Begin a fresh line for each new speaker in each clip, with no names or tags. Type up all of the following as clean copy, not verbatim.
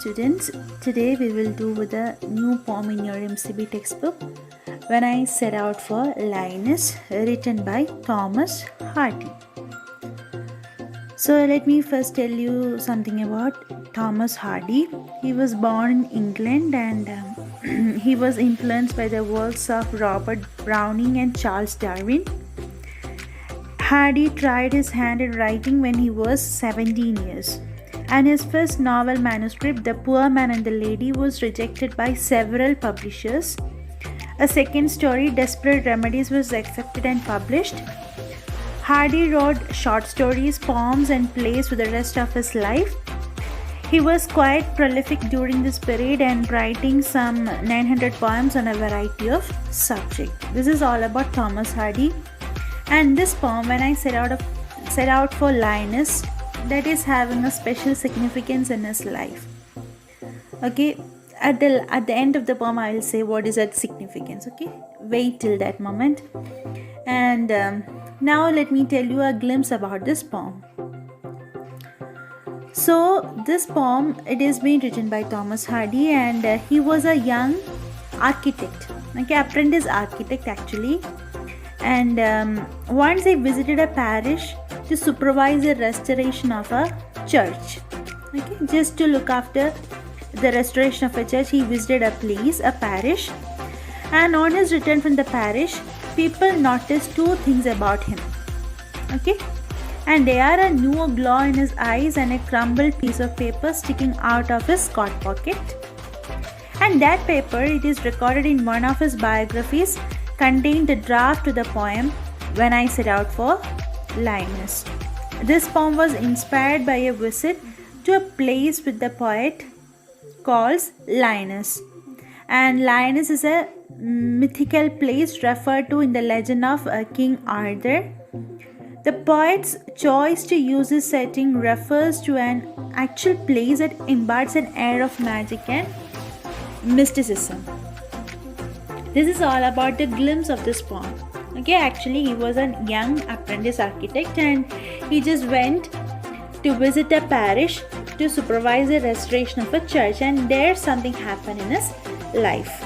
students. Today we will do with a new poem in your MCB textbook, When I Set Out for Linus, written by Thomas Hardy. So let me first tell you something about Thomas Hardy. He was born in England and he was influenced by the works of Robert Browning and Charles Darwin. Hardy tried his hand at writing when he was 17 years. And his first novel manuscript, The Poor Man and the Lady, was rejected by several publishers. A second story, Desperate Remedies, was accepted and published. Hardy wrote short stories, poems, and plays for the rest of his life. He was quite prolific during this period and writing some 900 poems on a variety of subjects. This is all about Thomas Hardy. And this poem, When I Set Out for Linus, that is having a special significance in his life. Okay, at the end of the poem I will say what is that significance. Okay, wait till that moment. And now let me tell you a glimpse about this poem. So this poem, it is being written by Thomas Hardy, and he was a young architect, okay, apprentice architect actually. And once he visited a parish to supervise the restoration of a church. Okay, just to look after the restoration of a church, he visited a place, a parish. And on his return from the parish, people noticed two things about him. Okay, and they are a new glow in his eyes and a crumbled piece of paper sticking out of his coat pocket. And that paper, it is recorded in one of his biographies, contained the draft to the poem When I Set Out for Linus. This poem was inspired by a visit to a place with the poet called Linus. And Linus is a mythical place referred to in the legend of King Arthur. The poet's choice to use this setting refers to an actual place that embodies an air of magic and mysticism. This is all about the glimpse of this poem. Okay, actually he was a young apprentice architect and he just went to visit a parish to supervise the restoration of a church, and there something happened in his life.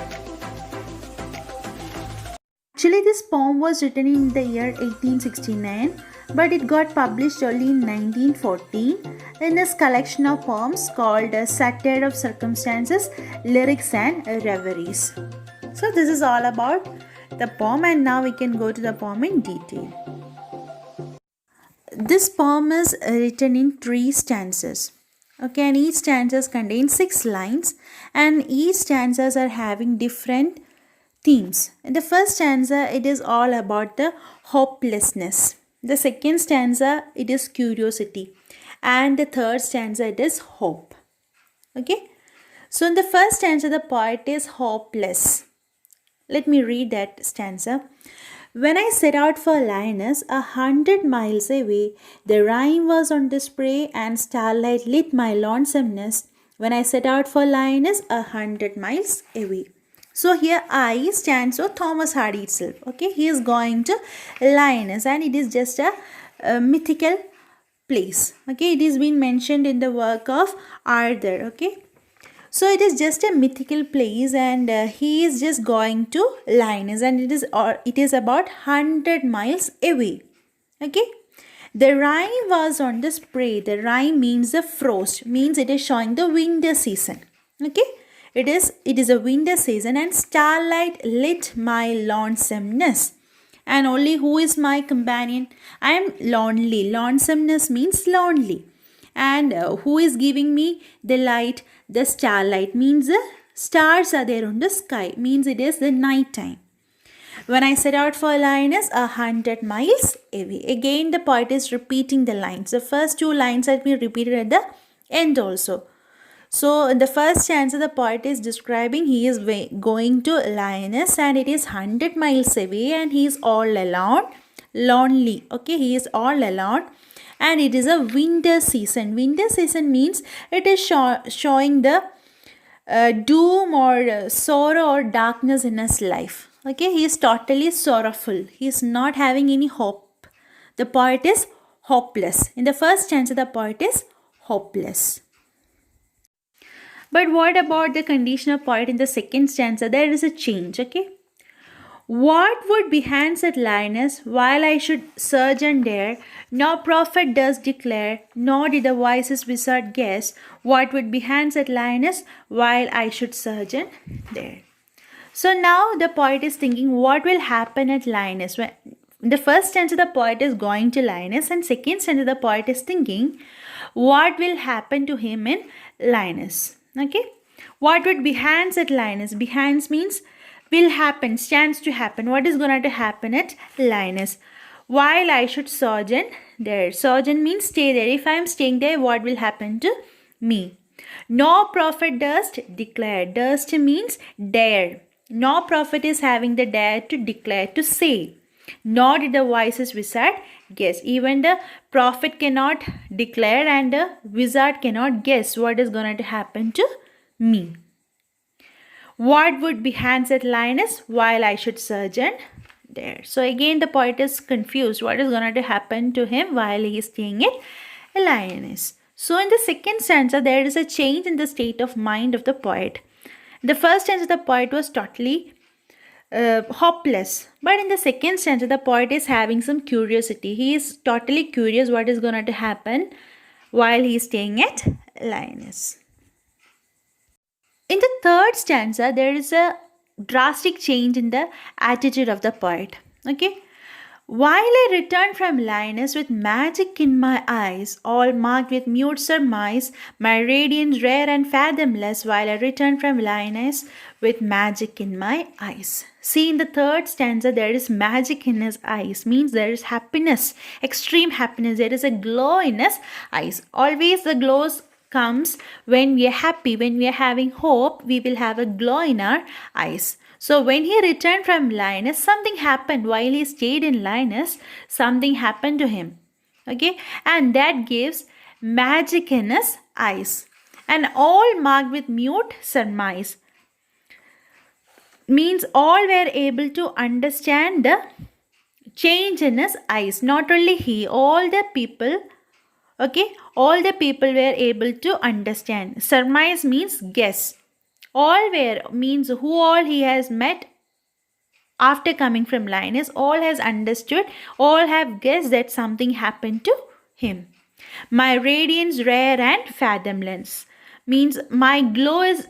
Actually this poem was written in the year 1869, but it got published only in 1914 in his collection of poems called Satire of Circumstances, Lyrics and Reveries. So this is all about the poem, and now we can go to the poem in detail. This poem is written in 3 stanzas. Okay, and each stanzas contain 6 lines, and each stanzas are having different themes. In the first stanza, it is all about the hopelessness. The second stanza, it is curiosity, and the third stanza, it is hope. Okay, so in the first stanza, the poet is hopeless. Let me read that stanza. When I set out for Linus, 100 miles away, the rime was on display and starlight lit my lonesomeness. When I set out for Linus, 100 miles away. So here I stands for Thomas Hardy itself. Okay, he is going to Linus, and it is just a mythical place. Okay, it is been mentioned in the work of Arthur. Okay. So it is just a mythical place, and he is just going to Linus, and it is about 100 miles away. Okay. The rime was on the spray. The rime means the frost, means it is showing the winter season. Okay. It is a winter season, and starlight lit my lonesomeness. And only who is my companion? I am lonely. Lonesomeness means lonely. And who is giving me the light? The starlight, means the stars are there on the sky, means it is the night time. When I set out for Linus, 100 miles away. Again the poet is repeating the lines. The first 2 lines have been repeated at the end also. So in the first stanza, the poet is describing he is going to Linus, and it is 100 miles away, and he is all alone, lonely. Okay, he is all alone. And it is a winter season. Winter season means it is showing the doom or sorrow or darkness in his life. Okay, he is totally sorrowful. He is not having any hope. The poet is hopeless. In the first stanza, the poet is hopeless. But what about the conditional point in the second stanza? There is a change, okay? What would be hands at Linus while I should surge and dare? No prophet does declare, nor did the wisest wizard guess what would be hands at Linus while I should surge and dare. So now the poet is thinking what will happen at Linus. When in the first stanza the poet is going to Linus, and second stanza the poet is thinking what will happen to him in Linus. Okay, what would be hands at Linus? Behands means will happen, stands to happen. What is going to happen at Linus? While I should sojourn there. Sojourn means stay there. If I am staying there, what will happen to me? No prophet durst declare. Durst means dare. No prophet is having the dare to declare, to say. Nor did the wisest wizard guess. Even the prophet cannot declare and the wizard cannot guess what is going to happen to me. What would be hands at Linus while I should sojourn there? So again the poet is confused. What is going to happen to him while he is staying at Linus? So in the second stanza there is a change in the state of mind of the poet. In the first stanza the poet was totally hopeless. But in the second stanza the poet is having some curiosity. He is totally curious what is going to happen while he is staying at Linus. In the third stanza, there is a drastic change in the attitude of the poet. Okay. While I return from Linus with magic in my eyes, all marked with mute surmise, my radiance rare and fathomless, while I return from Linus with magic in my eyes. See, in the third stanza, there is magic in his eyes, means there is happiness, extreme happiness. There is a glow in his eyes. Always the glows comes when we are happy, when we are having hope, we will have a glow in our eyes. So when he returned from Linus, something happened. While he stayed in Linus, something happened to him. Okay, and that gives magic in his eyes. And all marked with mute surmise, means all were able to understand the change in his eyes. Not only he, all the people. Okay, all the people were able to understand. Surmise means guess. All were means who all he has met after coming from Linus, all has understood, all have guessed that something happened to him. My radiance rare and fathomless, means my glow is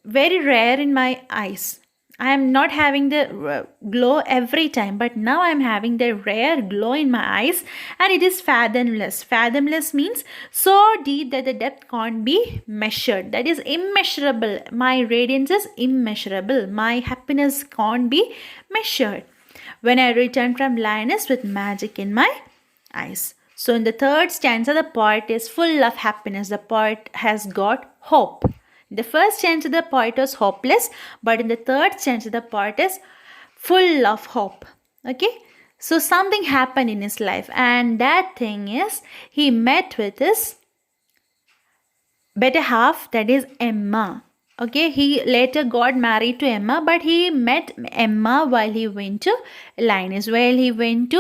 very rare in my eyes. I am not having the glow every time, but now I am having the rare glow in my eyes, and it is fathomless. Fathomless means so deep that the depth can't be measured. That is immeasurable. My radiance is immeasurable. My happiness can't be measured. When I return from Linus with magic in my eyes. So in the third stanza, the poet is full of happiness. The poet has got hope. In the first stanza, the poet was hopeless, but in the third stanza, the poet is full of hope. Okay, so something happened in his life, and that thing is he met with his better half, that is Emma. Okay, he later got married to Emma, but he met Emma while he went to Linus, while he went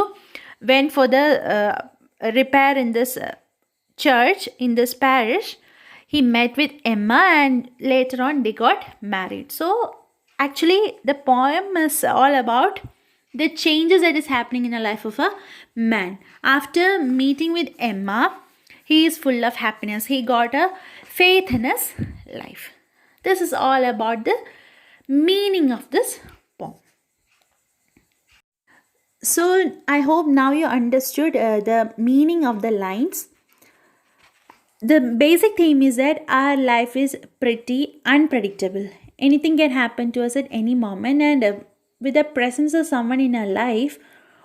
for the repair in this church, in this parish. He met with Emma, and later on they got married. So actually the poem is all about the changes that is happening in the life of a man. After meeting with Emma, he is full of happiness. He got a faith in his life. This is all about the meaning of this poem. So I hope now you understood the meaning of the lines. The basic theme is that our life is pretty unpredictable. Anything can happen to us at any moment, and with the presence of someone in our life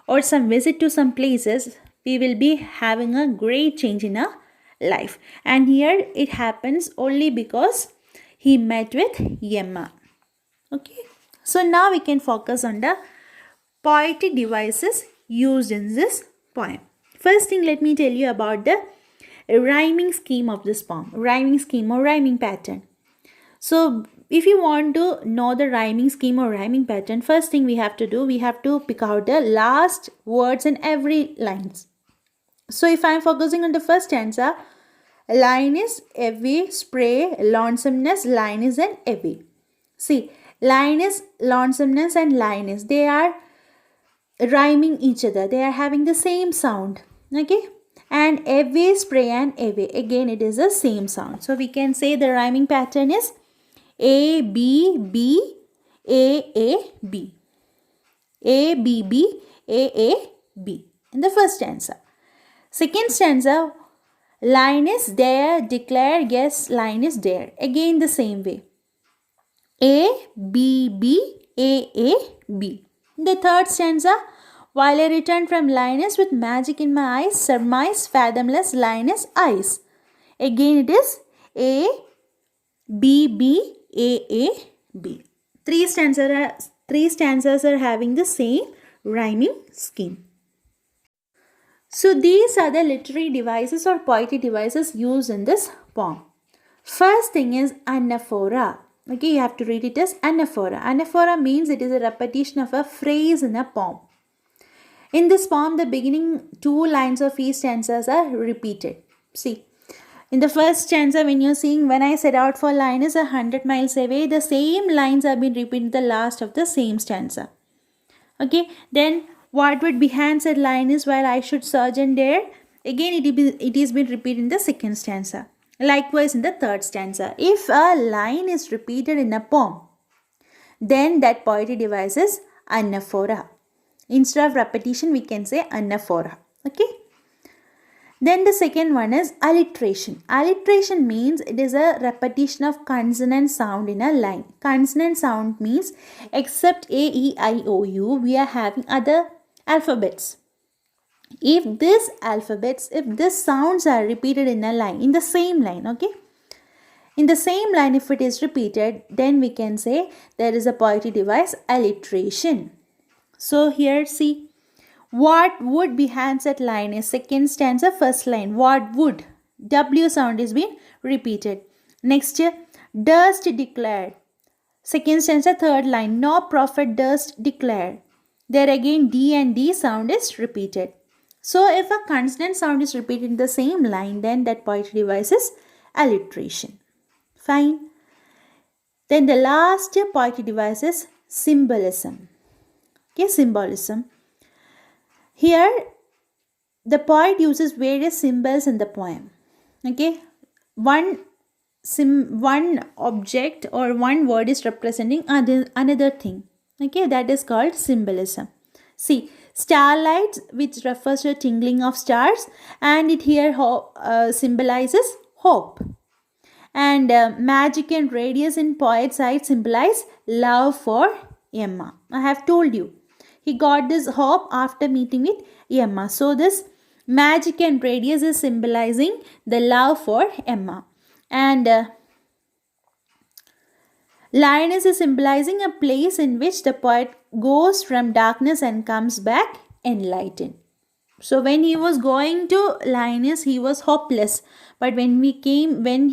or some visit to some places, we will be having a great change in our life. And here it happens only because he met with Emma. Okay, so now we can focus on the poetic devices used in this poem. First thing, let me tell you about the rhyming scheme of this poem. Rhyming scheme or rhyming pattern. So if you want to know the rhyming scheme or rhyming pattern, first thing we have to do, we have to pick out the last words in every lines. So if I am focusing on the first stanza, line is away, spray, lonesomeness, line is and away. See, line is, lonesomeness and line is, they are rhyming each other. They are having the same sound. Okay. And away, spray and away. Again, it is the same sound. So we can say the rhyming pattern is A, B, B, A, B. A, B, B, A, B. In the first stanza. Second stanza, line is there, declare, guess, line is there. Again, the same way. A, B, B, A, B. The third stanza, while I return from Linus with magic in my eyes, surmise, fathomless, Linus, eyes. Again it is A, B, B, A, B. Three stanzas are having the same rhyming scheme. So these are the literary devices or poetic devices used in this poem. First thing is anaphora. Okay, you have to read it as anaphora. Anaphora means it is a repetition of a phrase in a poem. In this poem, the beginning two lines of each stanzas are repeated. See, in the first stanza, when you're seeing, when I set out for Linus 100 miles away, the same lines have been repeated in the last of the same stanza. Okay, then what would be hands at Linus while I should surge and dare? Again, it is been repeated in the second stanza. Likewise, in the third stanza. If a line is repeated in a poem, then that poetic device is anaphora. Instead of repetition, we can say anaphora. Okay. Then the second one is alliteration. Alliteration means it is a repetition of consonant sound in a line. Consonant sound means except A, E, I, O, U, we are having other alphabets. If this sounds are repeated in a line, in the same line, okay? In the same line, if it is repeated, then we can say there is a poetic device, alliteration. So here, see, what would be hands at line is second stanza, first line. What would? W sound is being repeated. Next, durst declared. Second stanza, third line. No prophet durst declare. There again, D and D sound is repeated. So if a consonant sound is repeated in the same line, then that poetic device is alliteration. Fine. Then the last poetic device is symbolism. Okay, symbolism. Here, the poet uses various symbols in the poem. Okay, one object or one word is representing another thing. Okay, that is called symbolism. See, starlight, which refers to tingling of stars, and it here symbolizes hope. And magic and radius in poet's eyes symbolize love for Emma. I have told you. He got this hope after meeting with Emma. So this magic and radius is symbolizing the love for Emma. And Linus is symbolizing a place in which the poet goes from darkness and comes back enlightened. So when he was going to Linus, he was hopeless. But when he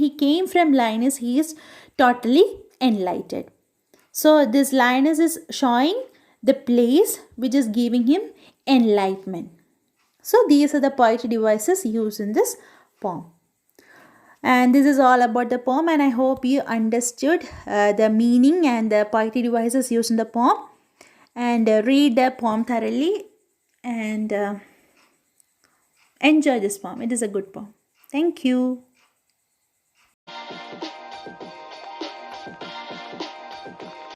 came from Linus, he is totally enlightened. So this Linus is showing the place which is giving him enlightenment. So these are the poetic devices used in this poem. And this is all about the poem, and I hope you understood the meaning and the poetic devices used in the poem. And read the poem thoroughly and enjoy this poem. It is a good poem. Thank you.